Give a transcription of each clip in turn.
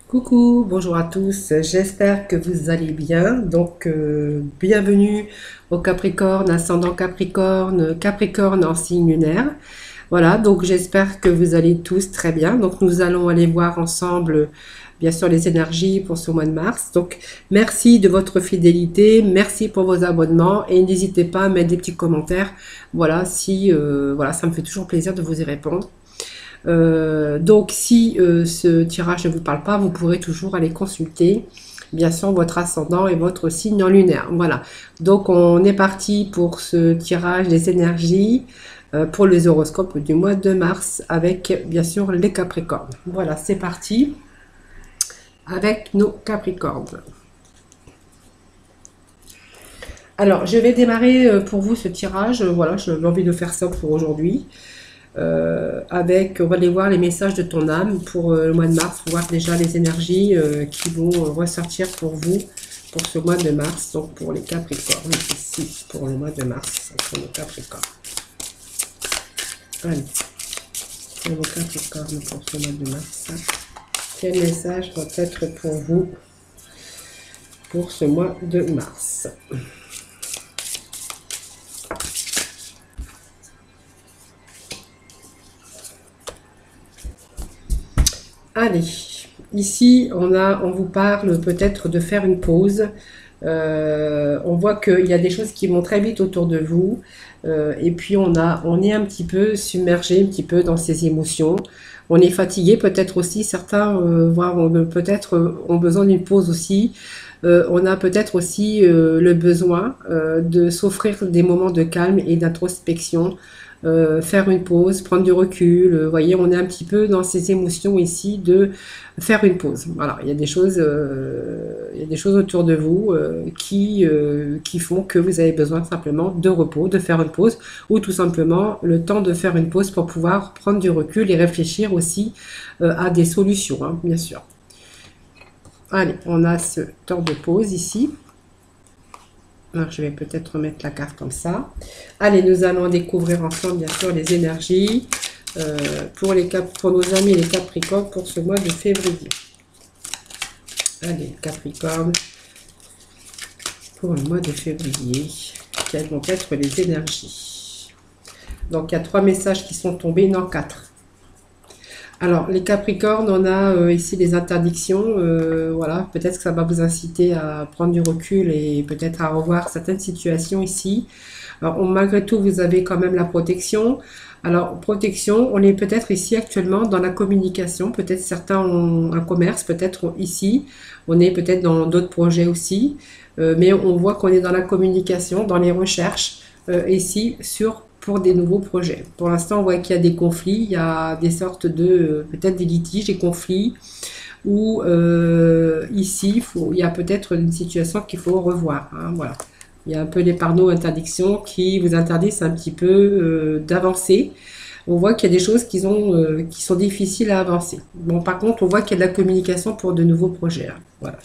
Coucou, bonjour à tous, j'espère que vous allez bien. Bienvenue au Capricorne, ascendant Capricorne, Capricorne en signe lunaire. Voilà, donc j'espère que vous allez tous très bien. Donc nous allons aller voir ensemble, bien sûr, les énergies pour ce mois de mars. Donc merci de votre fidélité, merci pour vos abonnements et n'hésitez pas à mettre des petits commentaires. Voilà, voilà, ça me fait toujours plaisir de vous y répondre. Si ce tirage ne vous parle pas, vous pourrez toujours aller consulter, bien sûr, votre ascendant et votre signe en lunaire. Voilà. Donc, on est parti pour ce tirage des énergies pour les horoscopes du mois de mars avec, bien sûr, les Capricornes. Voilà, c'est parti avec nos Capricornes. Alors, je vais démarrer pour vous ce tirage. Voilà, j'ai envie de faire ça pour aujourd'hui. On va aller voir les messages de ton âme pour le mois de mars, voir déjà les énergies qui vont ressortir pour vous pour ce mois de mars, donc pour les Capricornes, ici pour le mois de mars, pour les Capricornes. Allez, pour vos Capricornes pour ce mois de mars, quel message va être pour vous pour ce mois de mars? Allez, ici on vous parle peut-être de faire une pause. On voit qu'il y a des choses qui vont très vite autour de vous. Et puis on est un petit peu submergé, un petit peu dans ces émotions. On est fatigué, peut-être aussi. Certains, peut-être ont besoin d'une pause aussi. On a peut-être aussi le besoin de s'offrir des moments de calme et d'introspection, faire une pause, prendre du recul. Vous voyez, on est un petit peu dans ces émotions ici de faire une pause. Voilà, il y a des choses autour de vous qui font que vous avez besoin simplement de repos, de faire une pause, ou tout simplement le temps de faire une pause pour pouvoir prendre du recul et réfléchir aussi à des solutions, hein, bien sûr. Allez, on a ce temps de pause ici. Alors, je vais peut-être remettre la carte comme ça. Allez, nous allons découvrir ensemble, bien sûr, les énergies pour nos amis les Capricornes pour ce mois de février. Allez, Capricorne, pour le mois de février, quelles vont être les énergies? Donc, il y a 3 messages qui sont tombés, non 4. Alors, les Capricornes, on a ici des interdictions. Voilà, peut-être que ça va vous inciter à prendre du recul et peut-être à revoir certaines situations ici. Alors, malgré tout, vous avez quand même la protection. Alors, protection, on est peut-être ici actuellement dans la communication. Peut-être certains ont un commerce, peut-être ici. On est peut-être dans d'autres projets aussi. Mais on voit qu'on est dans la communication, dans les recherches, ici, pour des nouveaux projets. Pour l'instant, on voit qu'il y a des conflits, il y a des sortes de, peut-être des litiges, des conflits, où ici, il y a peut-être une situation qu'il faut revoir. Hein, voilà. Il y a un peu des panneaux interdictions qui vous interdisent un petit peu d'avancer. On voit qu'il y a des choses qui sont difficiles à avancer. Bon, par contre, on voit qu'il y a de la communication pour de nouveaux projets. Hein, voilà.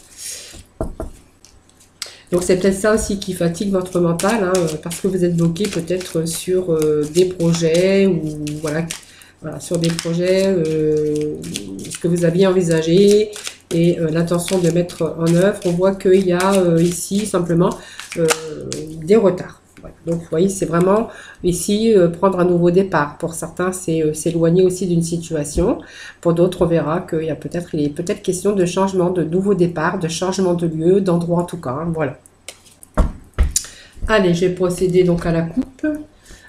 Donc c'est peut-être ça aussi qui fatigue votre mental, hein, parce que vous êtes bloqué peut-être sur des projets ou voilà, sur des projets ce que vous aviez envisagé et l'intention de mettre en œuvre. On voit qu'il y a ici simplement des retards. Voilà. Donc vous voyez, c'est vraiment ici prendre un nouveau départ. Pour certains, c'est s'éloigner aussi d'une situation. Pour d'autres, on verra il est peut-être question de changement, de nouveau départ, de changement de lieu, d'endroit en tout cas. Hein, voilà. Allez, je vais procéder donc à la coupe. Vous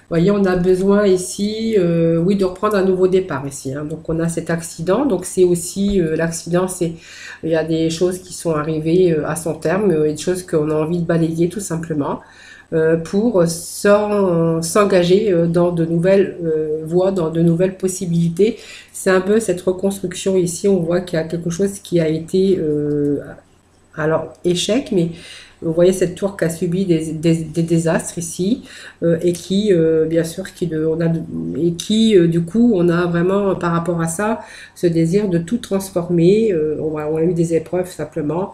voyez, on a besoin ici, oui, de reprendre un nouveau départ ici. Hein. Donc, on a cet accident. Donc, c'est aussi l'accident, il y a des choses qui sont arrivées à son terme, et des choses qu'on a envie de balayer tout simplement pour s'engager dans de nouvelles voies, dans de nouvelles possibilités. C'est un peu cette reconstruction ici. On voit qu'il y a quelque chose qui a été, alors, échec, mais Vous voyez cette tour qui a subi des désastres ici et qui, bien sûr, du coup, on a vraiment par rapport à ça ce désir de tout transformer. On a eu des épreuves simplement.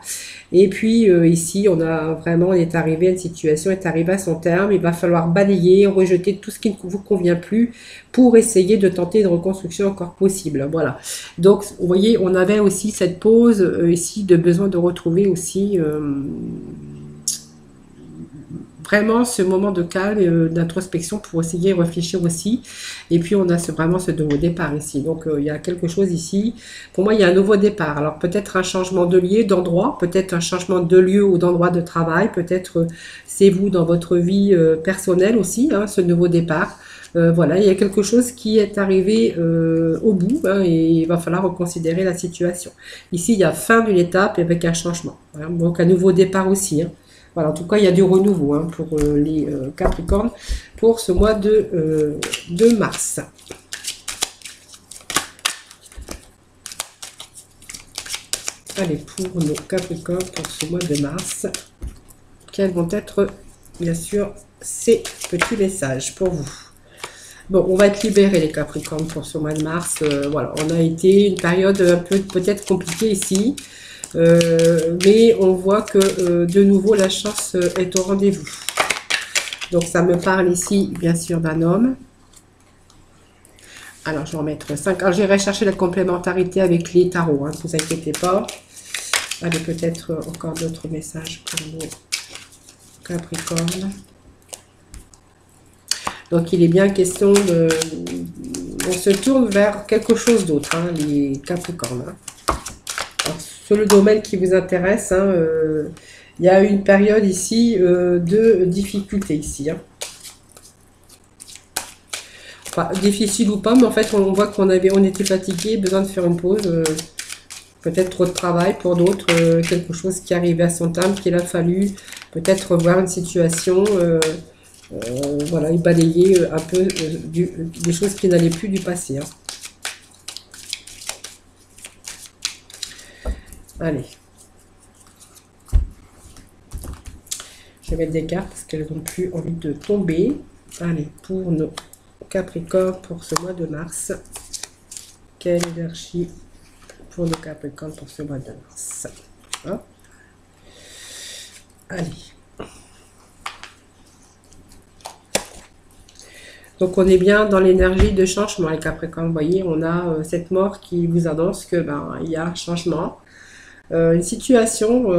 Et puis ici, on est arrivé à une situation, est arrivé à son terme. Il va falloir balayer, rejeter tout ce qui ne vous convient plus pour essayer de tenter une reconstruction encore possible. Voilà. Donc, vous voyez, on avait aussi cette pause ici de besoin de retrouver aussi vraiment ce moment de calme et d'introspection pour essayer de réfléchir aussi. Et puis on a vraiment ce nouveau départ ici. Donc il y a quelque chose ici. Pour moi, il y a un nouveau départ. Alors peut-être un changement de lieu, d'endroit, peut-être un changement de lieu ou d'endroit de travail. Peut-être c'est vous dans votre vie personnelle aussi, hein, ce nouveau départ. Voilà, il y a quelque chose qui est arrivé au bout hein, et il va falloir reconsidérer la situation. Ici, il y a fin d'une étape avec un changement. Voilà, donc un nouveau départ aussi. Hein. Voilà, en tout cas, il y a du renouveau hein, pour les Capricornes pour ce mois de mars. Allez, pour nos Capricornes pour ce mois de mars, quels vont être, bien sûr, ces petits messages pour vous? Bon, on va être libérés les Capricornes pour ce mois de mars. Voilà, on a été une période un peu peut-être compliquée ici. Mais on voit que de nouveau la chance est au rendez-vous. Donc ça me parle ici bien sûr d'un homme. Alors je vais en mettre 5. Alors j'irai chercher la complémentarité avec les tarots, hein, ne vous inquiétez pas. Allez, peut-être encore d'autres messages pour nos Capricornes. Donc il est bien question de... On se tourne vers quelque chose d'autre, hein, les Capricornes. Hein. Alors, sur le domaine qui vous intéresse, hein, il y a une période ici de difficulté ici. Hein. Enfin, difficile ou pas, mais en fait on voit on était fatigué, besoin de faire une pause. Peut-être trop de travail pour d'autres, quelque chose qui arrivait à son terme, qu'il a fallu peut-être revoir une situation, voilà, et balayer un peu des choses qui n'allaient plus du passé. Hein. Allez. Je vais mettre des cartes parce qu'elles n'ont plus envie de tomber. Allez, pour nos Capricornes pour ce mois de mars. Quelle énergie pour nos Capricornes pour ce mois de mars. Hop. Allez. Donc on est bien dans l'énergie de changement les Capricornes. Vous voyez, on a cette mort qui vous annonce que il y a un changement. Une situation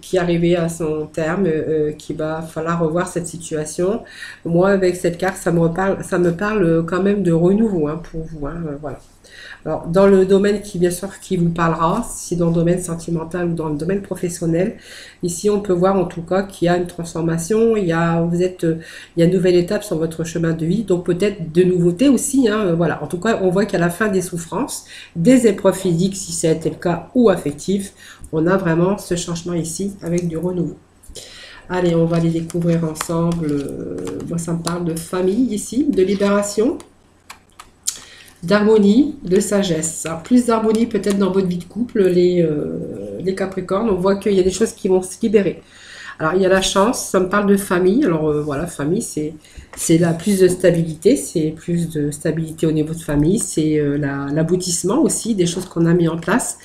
qui est arrivée à son terme, qu'il va falloir revoir cette situation. Moi, avec cette carte, ça me parle quand même de renouveau hein, pour vous. Hein, voilà. Alors, dans le domaine bien sûr, qui vous parlera, si dans le domaine sentimental ou dans le domaine professionnel, ici, on peut voir en tout cas qu'il y a une transformation, il y a une nouvelle étape sur votre chemin de vie, donc peut-être de nouveautés aussi. Hein, voilà. En tout cas, on voit qu'à la fin des souffrances, des épreuves physiques, si c'était le cas, ou affectives, on a vraiment ce changement ici avec du renouveau. Allez, on va les découvrir ensemble. Moi, ça me parle de famille ici, de libération, d'harmonie, de sagesse. Alors, plus d'harmonie peut-être dans votre vie de couple, les Capricornes. On voit qu'il y a des choses qui vont se libérer. Alors, il y a la chance, ça me parle de famille. Alors, voilà, famille, c'est plus de stabilité. C'est plus de stabilité au niveau de famille. C'est l'aboutissement aussi des choses qu'on a mis en place.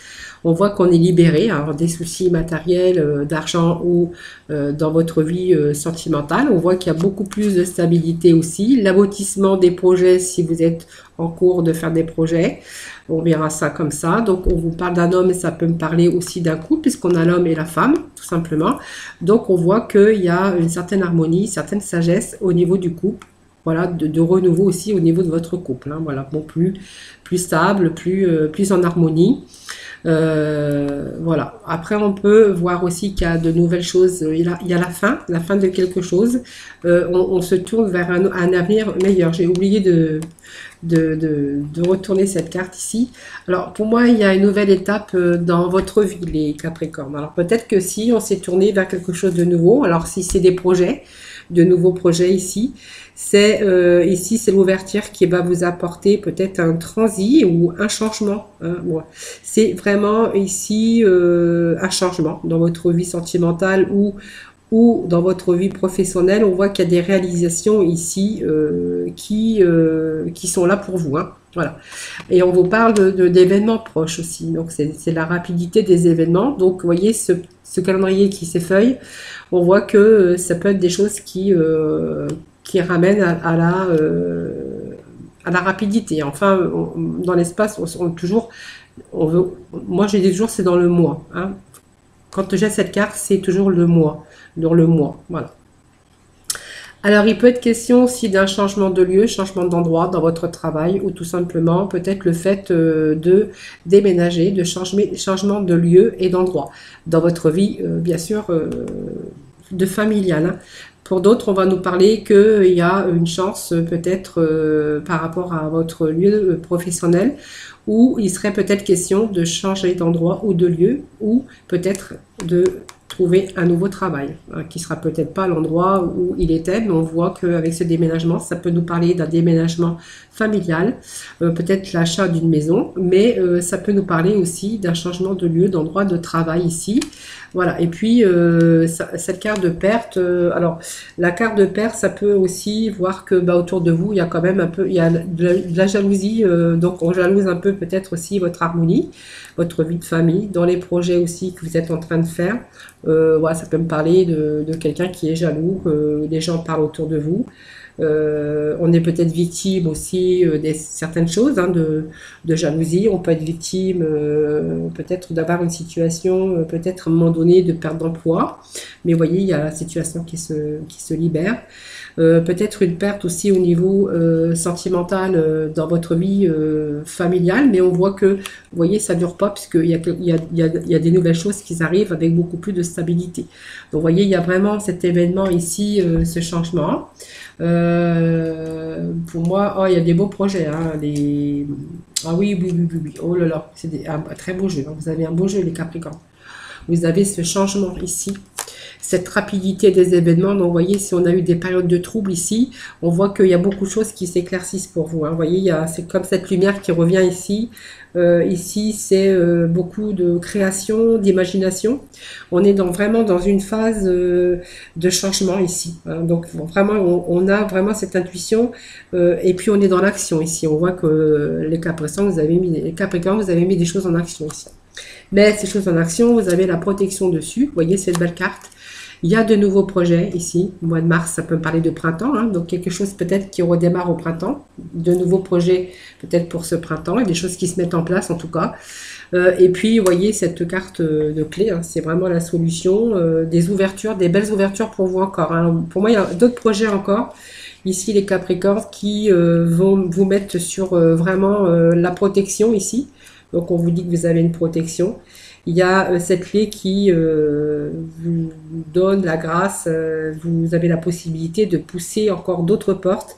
On voit qu'on est libéré alors, des soucis matériels, d'argent ou dans votre vie sentimentale. On voit qu'il y a beaucoup plus de stabilité aussi. L'aboutissement des projets si vous êtes en cours de faire des projets. On verra ça comme ça. Donc, on vous parle d'un homme et ça peut me parler aussi d'un couple puisqu'on a l'homme et la femme, tout simplement. Donc, on voit qu'il y a une certaine harmonie, une certaine sagesse au niveau du couple. Voilà, de renouveau aussi au niveau de votre couple. Hein, voilà, bon, plus stable, plus en harmonie. Voilà. Après, on peut voir aussi qu'il y a de nouvelles choses. Il y a la fin de quelque chose. On se tourne vers un avenir meilleur. J'ai oublié de retourner cette carte ici. Alors pour moi, il y a une nouvelle étape dans votre vie, les Capricornes. Alors peut-être que si on s'est tourné vers quelque chose de nouveau, alors si c'est des projets, de nouveaux projets ici, c'est ici c'est l'ouverture qui va vous apporter peut-être un transit ou un changement. Hein, ouais. C'est vraiment ici un changement dans votre vie sentimentale ou dans votre vie professionnelle. On voit qu'il y a des réalisations ici qui sont là pour vous. Hein. Voilà. Et on vous parle d'événements proches aussi. Donc, c'est la rapidité des événements. Donc, vous voyez, ce calendrier qui s'effeuille, on voit que ça peut être des choses qui ramènent à la rapidité. Enfin, dans l'espace, moi, je dis toujours, c'est dans le mois. Hein. Quand j'ai cette carte, c'est toujours le mois. Dans le mois, voilà. Alors, il peut être question aussi d'un changement de lieu, changement d'endroit dans votre travail ou tout simplement peut-être le fait de déménager, de changement de lieu et d'endroit dans votre vie, bien sûr, de familiale. Hein. Pour d'autres, on va nous parler qu'il y a une chance peut-être par rapport à votre lieu professionnel où il serait peut-être question de changer d'endroit ou de lieu ou peut-être de trouver un nouveau travail, hein, qui sera peut-être pas l'endroit où il était, mais on voit qu'avec ce déménagement, ça peut nous parler d'un déménagement familial, peut-être l'achat d'une maison, mais ça peut nous parler aussi d'un changement de lieu, d'endroit de travail ici. Voilà, et puis cette carte de perte, alors la carte de perte, ça peut aussi voir que autour de vous, il y a quand même un peu, il y a de la jalousie, donc on jalouse un peu peut-être aussi votre harmonie, votre vie de famille, dans les projets aussi que vous êtes en train de faire. Voilà, ça peut me parler de quelqu'un qui est jaloux, que les gens parlent autour de vous. On est peut-être victime aussi de certaines choses, hein, de jalousie. On peut être victime peut-être d'avoir une situation, peut-être à un moment donné de perte d'emploi. Mais vous voyez, il y a la situation qui se libère. Peut-être une perte aussi au niveau sentimental dans votre vie familiale, mais on voit que, vous voyez, ça ne dure pas puisqu'il y a des nouvelles choses qui arrivent avec beaucoup plus de stabilité. Donc, vous voyez, il y a vraiment cet événement ici, ce changement. Pour moi, oh, il y a des beaux projets. Hein, ah oui, oui, oui, oui, oui. Oh là là, c'est un très beau jeu. Hein. Vous avez un beau jeu, les Capricornes. Vous avez ce changement ici, cette rapidité des événements. Donc, vous voyez, si on a eu des périodes de troubles ici, on voit qu'il y a beaucoup de choses qui s'éclaircissent pour vous. Hein. Vous voyez, c'est comme cette lumière qui revient ici. Ici, c'est beaucoup de création, d'imagination. On est vraiment dans une phase de changement ici. Hein. Donc, vraiment, on a vraiment cette intuition. Et puis, on est dans l'action ici. On voit que les Capricornes, vous avez mis des choses en action ici. Mais ces choses en action, vous avez la protection dessus. Vous voyez cette belle carte. Il y a de nouveaux projets ici. Au mois de mars, ça peut me parler de printemps. Hein, donc quelque chose peut-être qui redémarre au printemps. De nouveaux projets peut-être pour ce printemps. Et des choses qui se mettent en place en tout cas. Et puis, vous voyez cette carte de clé. Hein, c'est vraiment la solution. Des ouvertures, des belles ouvertures pour vous encore. Hein. Pour moi, il y a d'autres projets encore. Ici, les Capricornes qui vont vous mettre sur vraiment la protection ici. Donc, on vous dit que vous avez une protection. Il y a cette clé qui vous donne la grâce. Vous avez la possibilité de pousser encore d'autres portes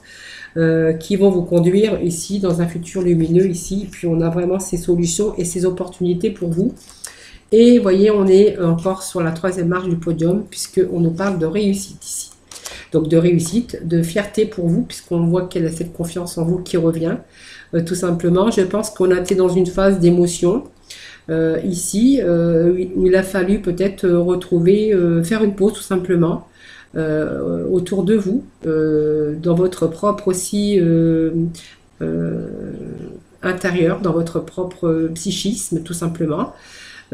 qui vont vous conduire ici dans un futur lumineux ici. Puis, on a vraiment ces solutions et ces opportunités pour vous. Et vous voyez, on est encore sur la 3e marche du podium puisqu'on nous parle de réussite ici. Donc, de réussite, de fierté pour vous puisqu'on voit qu'elle a cette confiance en vous qui revient. Tout simplement, je pense qu'on a été dans une phase d'émotion ici, où il a fallu peut-être retrouver, faire une pause tout simplement autour de vous, dans votre propre aussi intérieur, dans votre propre psychisme tout simplement.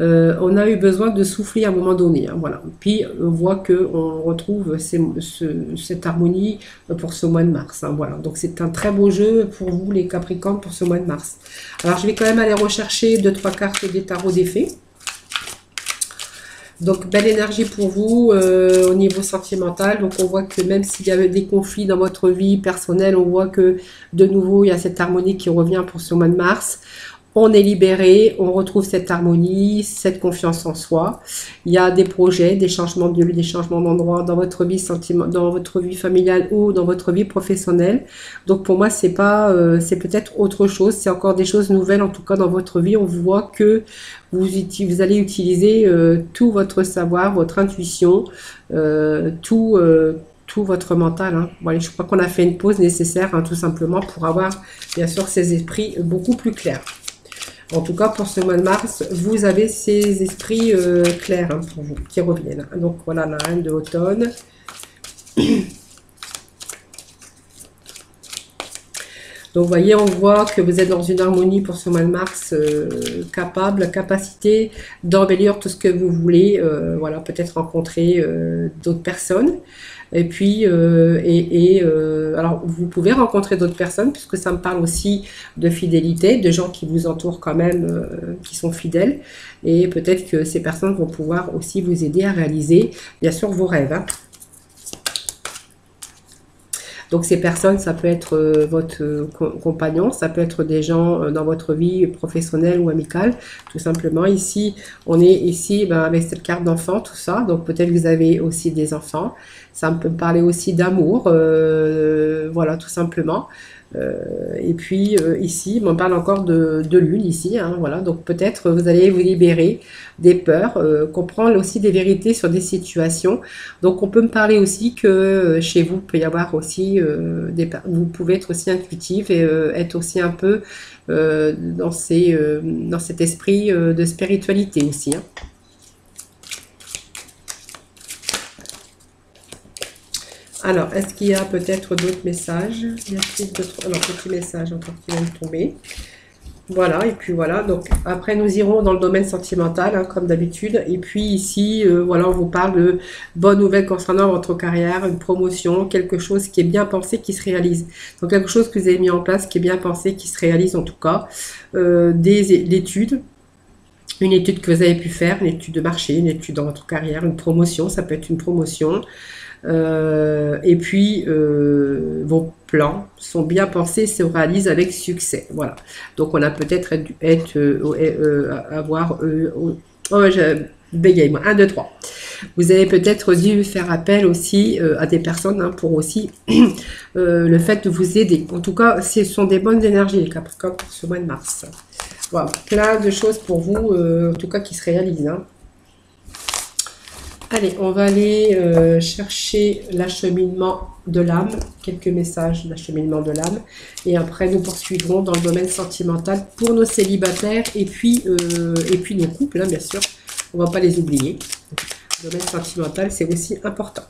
On a eu besoin de souffler à un moment donné. Hein, voilà. Puis on voit qu'on retrouve cette harmonie pour ce mois de mars. Hein, voilà. Donc c'est un très beau jeu pour vous les Capricornes pour ce mois de mars. Alors je vais quand même aller rechercher 2-3 cartes des tarots des fées. Donc belle énergie pour vous au niveau sentimental. Donc on voit que même s'il y avait des conflits dans votre vie personnelle, on voit que de nouveau il y a cette harmonie qui revient pour ce mois de mars. on est libéré, on retrouve cette harmonie, cette confiance en soi. Il y a des projets, des changements de lieu, des changements d'endroit dans votre vie dans votre vie familiale ou dans votre vie professionnelle. Donc pour moi, c'est pas, c'est peut-être autre chose. C'est encore des choses nouvelles, en tout cas dans votre vie. On voit que vous allez utiliser tout votre savoir, votre intuition, tout votre mental. Hein. Bon, allez, je crois qu'on a fait une pause nécessaire, hein, tout simplement, pour avoir, bien sûr, ces esprits beaucoup plus clairs. En tout cas, pour ce mois de mars, vous avez ces esprits clairs, hein, pour vous, qui reviennent. Donc voilà, la reine de l'automne. Donc, vous voyez, on voit que vous êtes dans une harmonie pour ce mois de mars, capacité d'embellir tout ce que vous voulez. Voilà, peut-être rencontrer d'autres personnes. Et puis, alors, vous pouvez rencontrer d'autres personnes, puisque ça me parle aussi de fidélité, de gens qui vous entourent quand même, qui sont fidèles. Et peut-être que ces personnes vont pouvoir aussi vous aider à réaliser, bien sûr, vos rêves. Hein. Donc ces personnes, ça peut être votre compagnon, ça peut être des gens dans votre vie professionnelle ou amicale, tout simplement. Ici, on est ici avec cette carte d'enfant, tout ça. Donc peut-être que vous avez aussi des enfants. Ça peut me parler aussi d'amour, voilà, tout simplement. Et puis ici, on parle encore de lune ici, hein, voilà. Donc peut-être vous allez vous libérer des peurs, comprendre aussi des vérités sur des situations. Donc on peut me parler aussi que chez vous, il peut y avoir aussi vous pouvez être aussi intuitif et être aussi un peu dans cet esprit de spiritualité aussi. Hein. Alors, est-ce qu'il y a peut-être d'autres messages? Il y a d'autres petits messages encore qui viennent de tomber. Voilà, et puis voilà. Donc, après, nous irons dans le domaine sentimental, hein, comme d'habitude. Et puis ici, voilà, on vous parle de bonnes nouvelles concernant votre carrière, une promotion, quelque chose qui est bien pensé, qui se réalise. Donc, quelque chose que vous avez mis en place, qui est bien pensé, qui se réalise en tout cas. L'étude. Une étude que vous avez pu faire, une étude de marché, une étude dans votre carrière, une promotion, ça peut être une promotion. Et puis, vos plans sont bien pensés, se réalisent avec succès. Voilà. Donc, on a peut-être avoir... je bégaye, moi. 1, 2, 3. Vous avez peut-être dû faire appel aussi à des personnes hein, pour aussi le fait de vous aider. En tout cas, ce sont des bonnes énergies, les Capricornes, pour ce mois de mars. Voilà, plein de choses pour vous, en tout cas, qui se réalisent. Hein. Allez, on va aller chercher l'acheminement de l'âme, quelques messages d'acheminement de l'âme, et après nous poursuivrons dans le domaine sentimental pour nos célibataires et puis nos couples, hein, bien sûr, on ne va pas les oublier. Le domaine sentimental, c'est aussi important.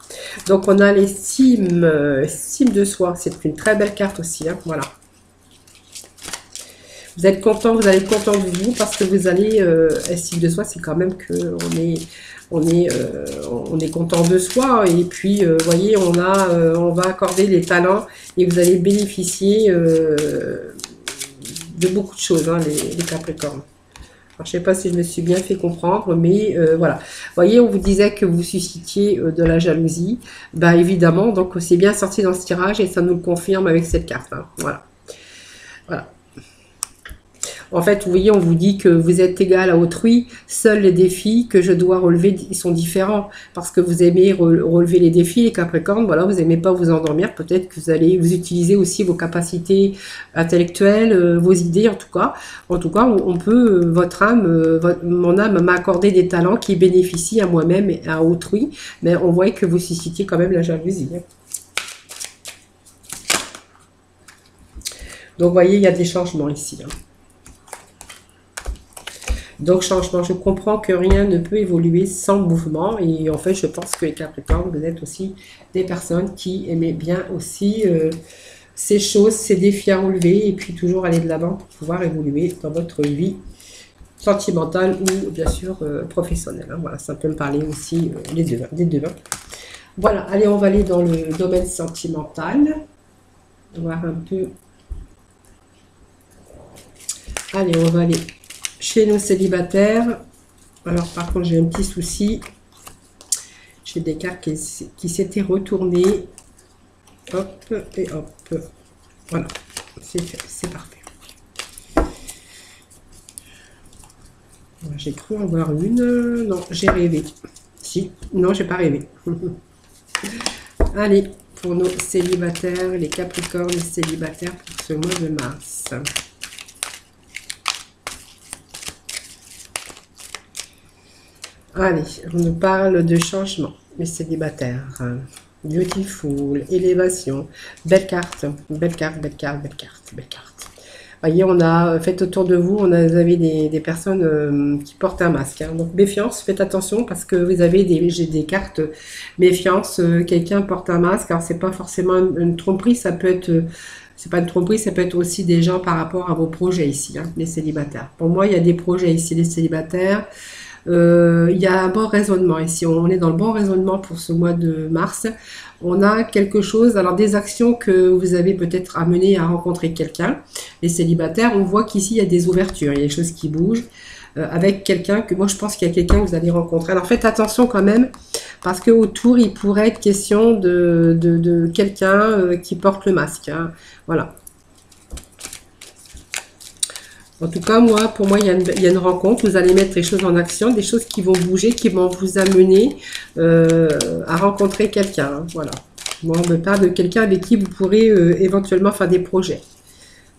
Donc, on a les cimes de soi, c'est une très belle carte aussi, hein, voilà. Vous êtes content, vous allez être content de vous parce que vous allez, estime de soi, c'est quand même que on est content de soi et puis, vous voyez, on va accorder les talents et vous allez bénéficier de beaucoup de choses, hein, les Capricornes. Alors, je ne sais pas si je me suis bien fait comprendre, mais voilà. Vous voyez, on vous disait que vous suscitiez de la jalousie. Bah, évidemment, donc c'est bien sorti dans ce tirage et ça nous le confirme avec cette carte. Hein, voilà. Voilà. En fait, vous voyez, on vous dit que vous êtes égal à autrui. Seuls les défis que je dois relever sont différents. Parce que vous aimez relever les défis, les Capricornes. Voilà, vous n'aimez pas vous endormir. Peut-être que vous allez vous utiliser aussi vos capacités intellectuelles, vos idées en tout cas. En tout cas, on peut, votre âme, mon âme m'a accordé des talents qui bénéficient à moi-même et à autrui. Mais on voit que vous suscitez quand même la jalousie. Donc, vous voyez, il y a des changements ici. Hein. Donc, changement, je comprends que rien ne peut évoluer sans mouvement. Et en fait, je pense que les Capricornes, vous êtes aussi des personnes qui aimaient bien aussi ces choses, ces défis à relever. Et puis, toujours aller de l'avant pour pouvoir évoluer dans votre vie sentimentale ou, bien sûr, professionnelle. Hein. Voilà, ça peut me parler aussi des deux. Hein. Voilà, allez, on va aller dans le domaine sentimental. On va voir un peu. Allez, on va aller chez nos célibataires. Alors, par contre, j'ai un petit souci. J'ai des cartes qui s'étaient retournées. Hop, et hop. Voilà, c'est fait, c'est parfait. J'ai cru en voir une. Non, j'ai rêvé. Si, non, j'ai pas rêvé. Allez, pour nos célibataires, les Capricornes célibataires pour ce mois de mars. Allez, on nous parle de changement, les célibataires. Beautiful, élévation, belle carte, belle carte, belle carte, belle carte, belle carte. Voyez, on a fait autour de vous, vous avez des personnes qui portent un masque. Hein. Donc méfiance, faites attention parce que vous avez j'ai des cartes méfiance. Quelqu'un porte un masque. Alors c'est pas forcément une tromperie, ça peut être, c'est pas une tromperie, ça peut être aussi des gens par rapport à vos projets ici, hein, les célibataires. Pour moi, il y a des projets ici, les célibataires. Il y a un bon raisonnement ici, on est dans le bon raisonnement pour ce mois de mars. On a quelque chose, alors des actions que vous avez peut-être amené à rencontrer quelqu'un. Les célibataires, on voit qu'ici il y a des ouvertures, il y a des choses qui bougent avec quelqu'un que moi je pense qu'il y a quelqu'un que vous allez rencontrer. Alors faites attention quand même parce que autour il pourrait être question de quelqu'un qui porte le masque. Hein. Voilà. En tout cas, moi, pour moi, il y a une rencontre. Vous allez mettre les choses en action, des choses qui vont bouger, qui vont vous amener à rencontrer quelqu'un. Hein, voilà. Moi, on me parle de quelqu'un avec qui vous pourrez éventuellement faire des projets.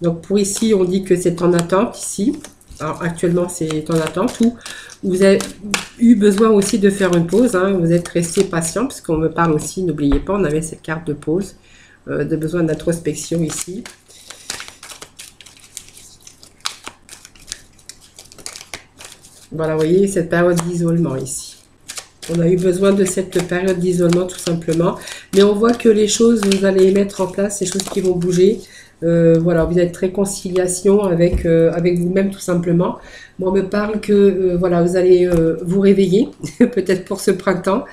Donc, pour ici, on dit que c'est en attente, ici. Alors, actuellement, c'est en attente. Ou vous avez eu besoin aussi de faire une pause. Hein, vous êtes resté patient, parce qu'on me parle aussi, n'oubliez pas, on avait cette carte de pause, de besoin d'introspection ici. Voilà, vous voyez, cette période d'isolement ici. On a eu besoin de cette période d'isolement tout simplement. Mais on voit que les choses, vous allez mettre en place, ces choses qui vont bouger. Voilà, vous êtes réconciliation avec, avec vous-même tout simplement. Moi, on me parle que voilà, vous allez vous réveiller, peut-être pour ce printemps.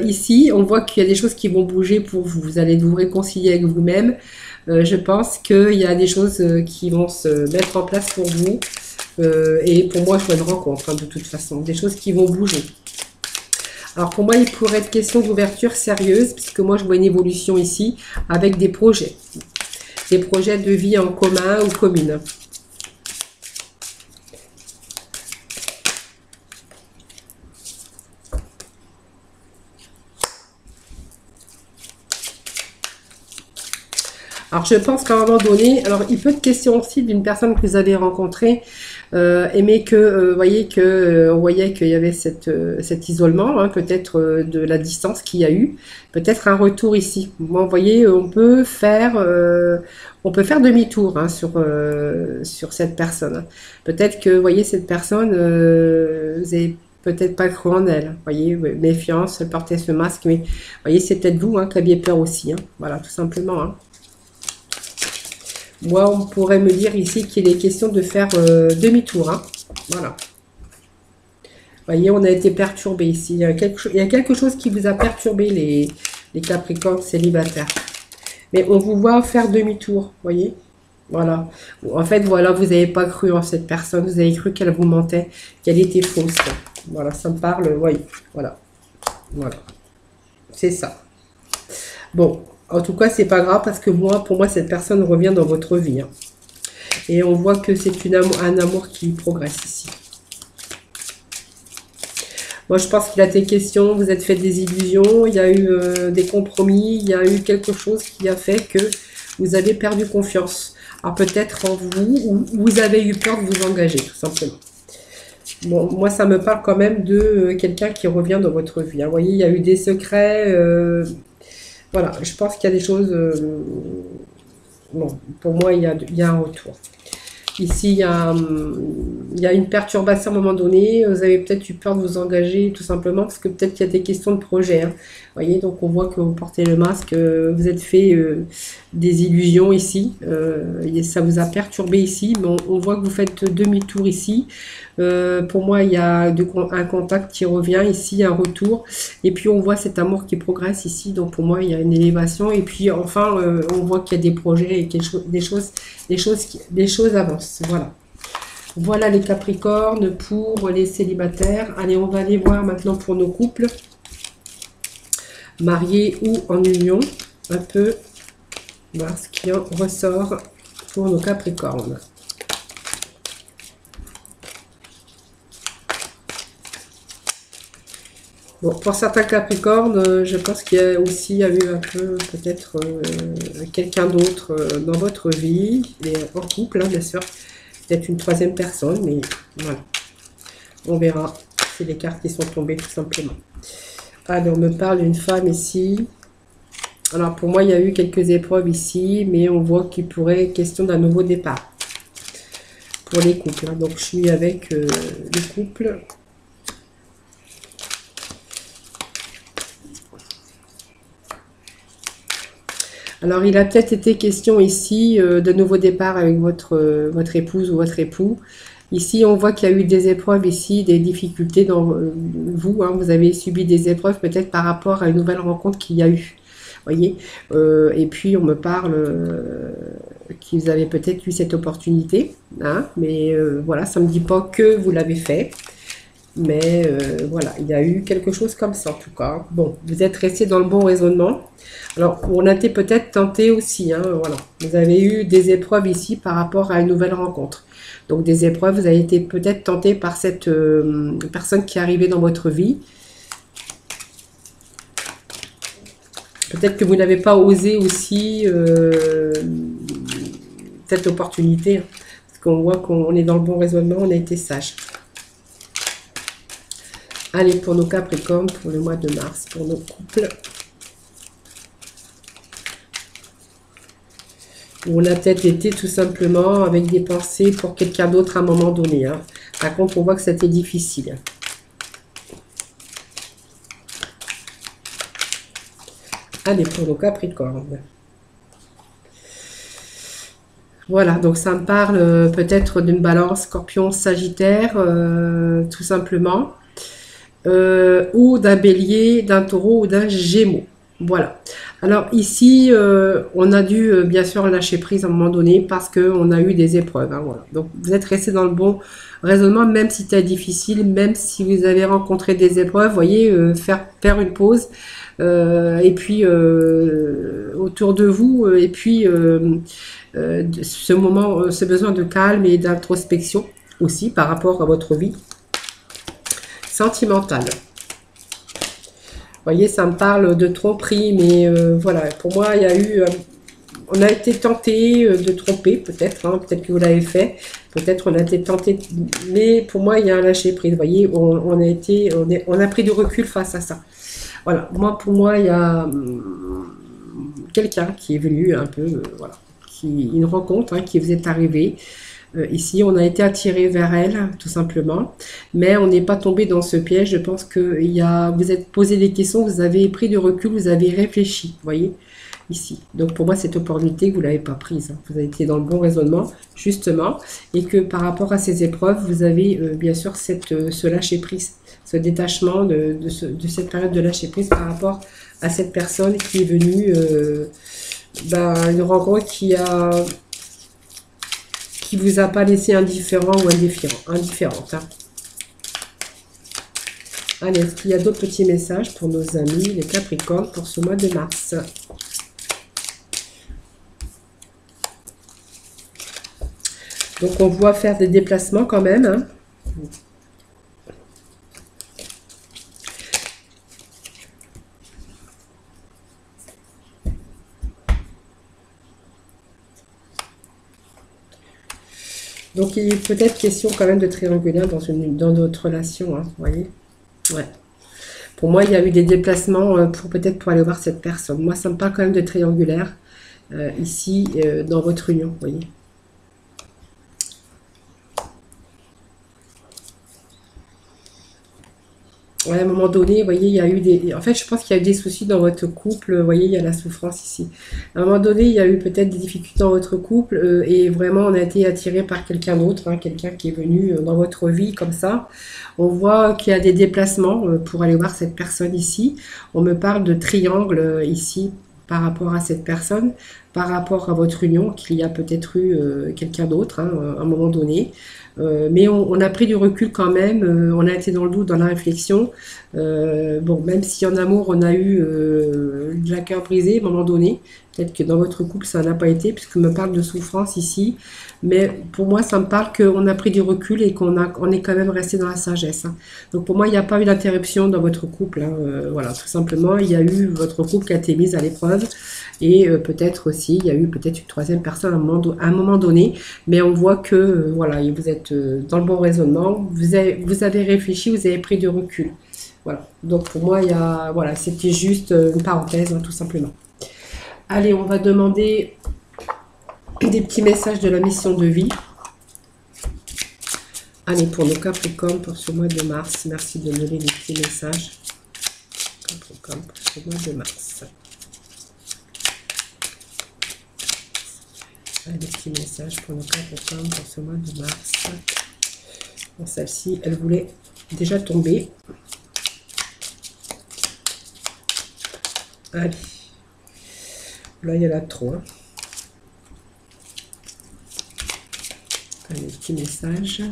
Ici, on voit qu'il y a des choses qui vont bouger pour vous. Vous allez vous réconcilier avec vous-même. Je pense qu'il y a des choses qui vont se mettre en place pour vous. Et pour moi, je vois une rencontre, hein, de toute façon. Des choses qui vont bouger. Alors, pour moi, il pourrait être question d'ouverture sérieuse, puisque moi, je vois une évolution ici, avec des projets. Des projets de vie en commun ou commune. Alors, je pense qu'à un moment donné, alors il peut être question aussi d'une personne que vous avez rencontrée, mais que, voyez que, on voyait qu'il y avait cet isolement, hein, peut-être de la distance qu'il y a eu, peut-être un retour ici. Moi, vous voyez, on peut faire demi-tour hein, sur cette personne. Peut-être que, vous voyez, cette personne, vous avez peut-être pas cru en elle, vous voyez, méfiance, elle portait ce masque, mais vous voyez, c'est peut-être vous hein, qui aviez peur aussi, hein, voilà, tout simplement. Hein. Moi, on pourrait me dire ici qu'il est question de faire demi-tour. Hein. Voilà. Vous voyez, on a été perturbé ici. Il y a quelque chose qui vous a perturbé, les Capricornes célibataires. Mais on vous voit faire demi-tour, vous voyez. Voilà. En fait, voilà, vous n'avez pas cru en cette personne. Vous avez cru qu'elle vous mentait, qu'elle était fausse. Voilà, ça me parle, voyez. Voilà. Voilà. C'est ça. Bon. En tout cas, c'est pas grave parce que moi, pour moi, cette personne revient dans votre vie. Hein. Et on voit que c'est un amour qui progresse ici. Moi, je pense qu'il a été question, vous êtes fait des illusions, il y a eu des compromis, il y a eu quelque chose qui a fait que vous avez perdu confiance. Alors peut-être en vous, ou vous avez eu peur de vous engager, tout simplement. Bon, moi, ça me parle quand même de quelqu'un qui revient dans votre vie. Hein. Vous voyez, il y a eu des secrets... voilà, je pense qu'il y a des choses... bon, pour moi, il y a un retour. Ici, il y a une perturbation à un moment donné. Vous avez peut-être eu peur de vous engager, tout simplement, parce que peut-être qu'il y a des questions de projet. Hein. Vous voyez, donc on voit que vous portez le masque. Vous êtes fait des illusions ici. Et ça vous a perturbé ici. Mais on voit que vous faites demi-tour ici. Pour moi, il y a un contact qui revient ici, un retour. Et puis, on voit cet amour qui progresse ici. Donc, pour moi, il y a une élévation. Et puis, enfin, on voit qu'il y a des projets et des choses avancent. Voilà. Voilà les Capricornes pour les célibataires. Allez, on va aller voir maintenant pour nos couples. Mariés ou en union. Un peu. Voir ce qui en ressort pour nos Capricornes. Bon, pour certains Capricornes, je pense qu'il y a aussi eu un peu peut-être quelqu'un d'autre dans votre vie, et en couple, hein, bien sûr. Peut-être une troisième personne, mais voilà. On verra. C'est les cartes qui sont tombées tout simplement. Alors, on me parle d'une femme ici. Alors, pour moi, il y a eu quelques épreuves ici, mais on voit qu'il pourrait être question d'un nouveau départ. Pour les couples, hein. Donc, je suis avec le couple. Alors, il a peut-être été question ici de nouveau départ avec votre épouse ou votre époux. Ici, on voit qu'il y a eu des épreuves ici, des difficultés dans vous. Hein, vous avez subi des épreuves peut-être par rapport à une nouvelle rencontre qu'il y a eu. Voyez. Et puis, on me parle qu'ils avaient peut-être eu cette opportunité. Hein, mais voilà, ça ne me dit pas que vous l'avez fait. Mais voilà, il y a eu quelque chose comme ça en tout cas. Bon, vous êtes resté dans le bon raisonnement. Alors, on a été peut-être tenté aussi. Hein, voilà. Vous avez eu des épreuves ici par rapport à une nouvelle rencontre. Donc, des épreuves, vous avez été peut-être tenté par cette personne qui est arrivée dans votre vie. Peut-être que vous n'avez pas osé aussi cette opportunité. Hein, parce qu'on voit qu'on est dans le bon raisonnement, on a été sage. Allez, pour nos Capricornes, pour le mois de mars, pour nos couples. On a peut-être été tout simplement avec des pensées pour quelqu'un d'autre à un moment donné. Hein. Par contre, on voit que c'était difficile. Allez, pour nos Capricornes. Voilà, donc ça me parle peut-être d'une balance Scorpion, Sagittaire, tout simplement. Ou d'un Bélier, d'un Taureau ou d'un Gémeaux. Voilà. Alors ici, on a dû bien sûr lâcher prise à un moment donné parce qu'on a eu des épreuves. Hein, voilà. Donc vous êtes resté dans le bon raisonnement, même si c'était difficile, même si vous avez rencontré des épreuves, voyez, faire une pause. Et puis autour de vous, et puis ce moment, ce besoin de calme et d'introspection aussi par rapport à votre vie sentimentale. Vous voyez, ça me parle de tromperie, mais voilà, pour moi, il y a eu, on a été tenté de tromper, peut-être, hein, peut-être que vous l'avez fait, peut-être on a été tenté, mais pour moi, il y a un lâcher prise. Vous voyez, on a pris du recul face à ça. Voilà, pour moi, il y a quelqu'un qui est venu un peu, voilà, une rencontre hein, qui vous est arrivée. Ici, on a été attiré vers elle, tout simplement, mais on n'est pas tombé dans ce piège. Je pense que vous êtes posé des questions, vous avez pris du recul, vous avez réfléchi, vous voyez, ici. Donc pour moi, cette opportunité, vous ne l'avez pas prise. Hein. Vous avez été dans le bon raisonnement, justement, et que par rapport à ces épreuves, vous avez bien sûr ce lâcher-prise, ce détachement de cette période de lâcher-prise par rapport à cette personne qui est venue, une rencontre qui vous a pas laissé indifférent ou indifférente. Hein. Allez, est-ce qu'il y a d'autres petits messages pour nos amis, les Capricornes, pour ce mois de mars? Donc, on voit faire des déplacements quand même. Hein. Donc, il est peut-être question quand même de triangulaire dans notre relation, hein, vous voyez. Ouais. Pour moi, il y a eu des déplacements pour aller voir cette personne. Moi, ça me parle quand même de triangulaire ici dans votre union, vous voyez. Ouais, à un moment donné, vous voyez, il y a eu des... En fait, je pense qu'il y a eu des soucis dans votre couple. Vous voyez, il y a la souffrance ici. À un moment donné, il y a eu peut-être des difficultés dans votre couple et vraiment, on a été attiré par quelqu'un d'autre, hein, quelqu'un qui est venu dans votre vie comme ça. On voit qu'il y a des déplacements pour aller voir cette personne ici. On me parle de triangle ici par rapport à cette personne. par rapport à votre union, qu'il y a peut-être eu quelqu'un d'autre hein, à un moment donné. Mais on a pris du recul quand même, on a été dans le doute, dans la réflexion. Bon, même si en amour on a eu de la cœur brisé à un moment donné, peut-être que dans votre couple ça n'a pas été, puisqu'on me parle de souffrance ici. Mais pour moi, ça me parle qu'on a pris du recul et on est quand même resté dans la sagesse. Hein. Donc pour moi, il n'y a pas eu d'interruption dans votre couple. Hein. Voilà, tout simplement, il y a eu votre couple qui a été mis à l'épreuve. Et peut-être aussi, il y a eu peut-être une troisième personne à un moment donné. Mais on voit que voilà, vous êtes dans le bon raisonnement. Vous avez réfléchi, vous avez pris du recul. Voilà. Donc pour moi, voilà, c'était juste une parenthèse, hein, tout simplement. Allez, on va demander des petits messages de la mission de vie. Allez, pour nos Capricornes, pour ce mois de mars. Merci de me donner des petits messages. Capricorne, pour ce mois de mars. Allez, des petits messages pour nos Capricornes, pour ce mois de mars. Bon, celle-ci, elle voulait déjà tomber. Allez. Là, il y en a trop. Hein. Allez, petit message.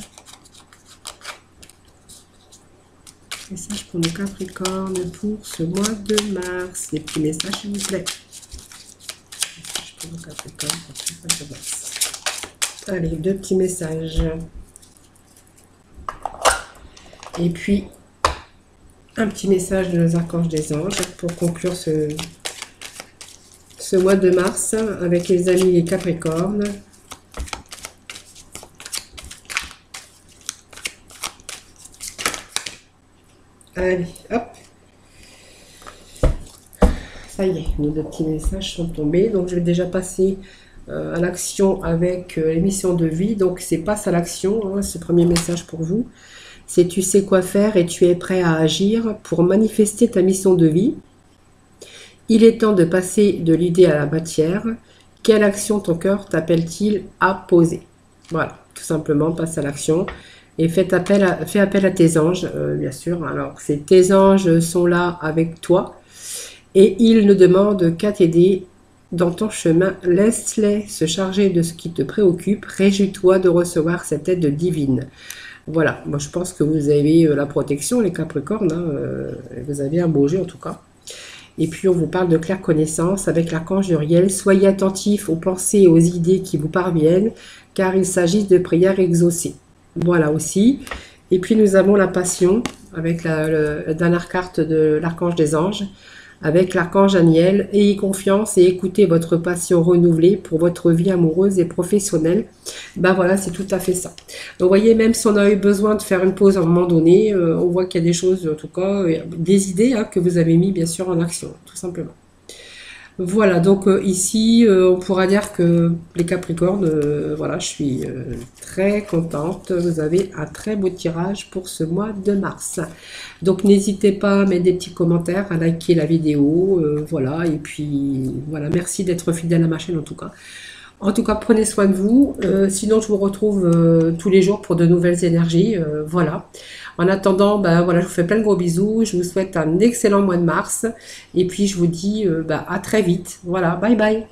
Message pour nos Capricornes pour ce mois de mars. Des petits messages, s'il vous plaît. Message pour nos Capricornes pour ce mois de mars. Allez, deux petits messages. Et puis, un petit message de nos archanges des anges pour conclure ce mois de mars avec les amis les Capricornes. Allez, hop. Ça y est, nos deux petits messages sont tombés. Donc, je vais déjà passer à l'action avec l'émission de vie. Donc, c'est passe à l'action, hein, ce premier message pour vous. C'est tu sais quoi faire et tu es prêt à agir pour manifester ta mission de vie. Il est temps de passer de l'idée à la matière. Quelle action ton cœur t'appelle-t-il à poser? Voilà, tout simplement, passe à l'action. Et fais appel à tes anges, bien sûr. Alors, tes anges sont là avec toi. Et ils ne demandent qu'à t'aider dans ton chemin. Laisse-les se charger de ce qui te préoccupe. Réjouis-toi de recevoir cette aide divine. Voilà, moi je pense que vous avez la protection, les Capricornes. Hein, vous avez un beau jeu en tout cas. Et puis on vous parle de claire connaissance avec l'archange Uriel. Soyez attentifs aux pensées et aux idées qui vous parviennent, car il s'agit de prières exaucées. Voilà aussi. Et puis nous avons la passion avec la dernière carte de l'archange des anges, avec l'archange Aniel. Ayez confiance et écoutez votre passion renouvelée pour votre vie amoureuse et professionnelle. Ben voilà, c'est tout à fait ça. Donc vous voyez, même si on a eu besoin de faire une pause à un moment donné, on voit qu'il y a des choses, en tout cas, des idées hein, que vous avez mis bien sûr en action, tout simplement. Voilà, donc ici, on pourra dire que les Capricornes, voilà, je suis très contente. Vous avez un très beau tirage pour ce mois de mars. Donc n'hésitez pas à mettre des petits commentaires, à liker la vidéo, voilà, et puis voilà, merci d'être fidèle à ma chaîne en tout cas. En tout cas, prenez soin de vous. Sinon, je vous retrouve tous les jours pour de nouvelles énergies. Voilà. En attendant, ben, voilà, je vous fais plein de gros bisous. Je vous souhaite un excellent mois de mars. Et puis, je vous dis à très vite. Voilà, bye bye.